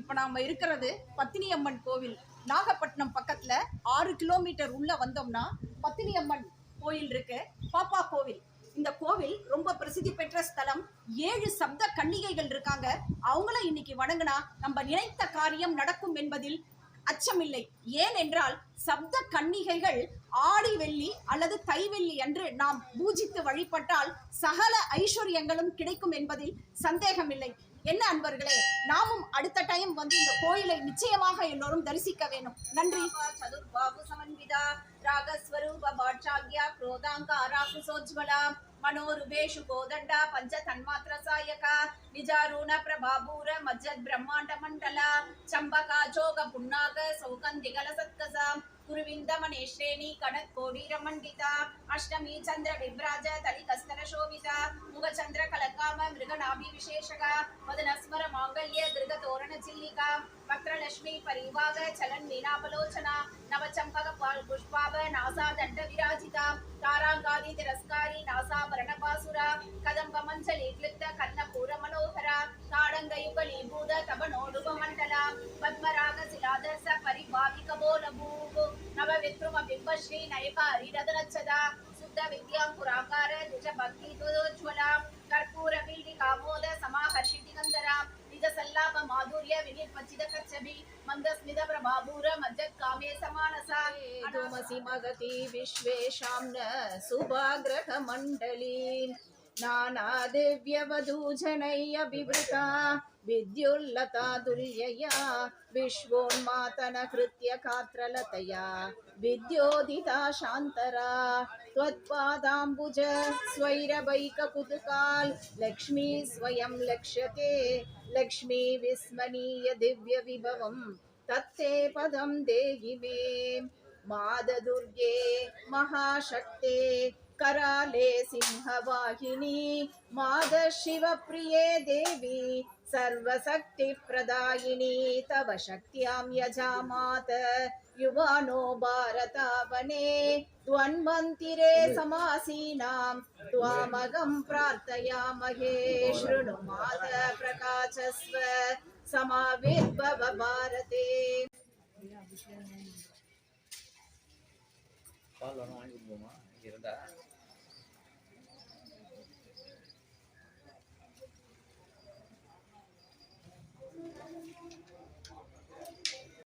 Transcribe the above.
இப்போ நாம் இருக்கிறது பத்தினியம்மன் கோவில். நாகப்பட்டினம் பக்கத்தில் 6 கிலோமீட்டர் உள்ளே வந்தோம்னா பத்தினியம்மன் கோயில் இருக்கு. பாப்பா கோவில். இந்த கோவில் ரொம்ப பிரசித்தி பெற்ற ஸ்தலம். 7 சப்த கன்னிகைகள் இருக்காங்க. அவங்கள இன்னைக்கு வணங்கினா நம்ம நினைத்த காரியம் நடக்கும் என்பதில் அச்சமில்லை. ஏன் என்றால் சப்த கன்னிகைகள் ஆடி வெள்ளி அல்லது தைவெள்ளி அன்று நாம் பூஜித்து வழிபட்டால் சகல ஐஸ்வர்யங்களும் கிடைக்கும் என்பதில் சந்தேகமில்லை. என்ன அன்பர்களே, நாமும் அடுத்த டைம் வந்து இந்த கோயிலை நிச்சயமாக எல்லோரும் தரிசிக்க வேணும். நன்றி. சதுர்பாபு சமன்விதா ராகஸ்வரூப பாட்சாக்யா क्रोधांकारा कुसोज्वला मनोरुभेषु गोदंडा पंच तन्मात्र सायका निजारूण प्रभापूर मज्जद ब्रह्मांड मंडला चंबका जोग पुन्नाग सौगंधिगल सत्कसा कुरुविंद मनेश्रेणी कनक कोडीर मंडिता अष्टमी चंद्र विभ्राज तलि कस्तन शोभिता मुख चंद्र कलकाम मृगनाभि विशेषका मदनस्मर मांगल्य गृग तोरण चिल्लिका वक्त्रलक्ष्मी परिवाग चलन मीनापलोचना नवचंपक पाल पुष्पाभ नासा दंड विराजिता तारांगादि तिरस्कारी नासाभरण पासुरा कदंब मंजलि क्लिप्त कन्नपूर मनोहरा ताडंगयुगली भूत तबनोडुभ मंडला पद्मराग शिलादर्श परिभाविक बोलभूः नव विक्रम बिंबश्री नयकारी रदनच्छदा शुद्ध विद्यांकुराकार द्विज भक्ति तुज्ज्वला कर्पूर वीलि कामोद समाहर्षिति गंधरा निज सल्लाप माधुर्य विनिर्पचित कच्छबि मंदस्मित प्रभापूर मज्जत कामे समानसा अदोमसि मगति विश्वेशाम्न सुभाग्रह मंडली नाना दिव्य वधूजनै अभिवृता विद्युल्लता तुल्यया विश्वोन्मातन कृत्य कात्रलतया विद्योदिता शान्तरा त्वत्पादाम्बुज स्वैरवैक कुतुकाल लक्ष्मी स्वयं लक्ष्यते लक्ष्मी विस्मनीय दिव्य विभवं तत्ते पदं देहि मे मादुर्गे महाशक्ते कराले सिंहवाहिनी माद शिवप्रिये देवी सर्वशक्ति प्रदायिनी तव शक्त्यां यजामात युवानो भारतावने त्वन्मन्तिरे समासीनां त्वामगं प्रार्थयामहे शृणु मात प्रकाशस्व समाविर्भव भारते. பால் வேணும் வாங்கி கொடுப்போமா இருந்தா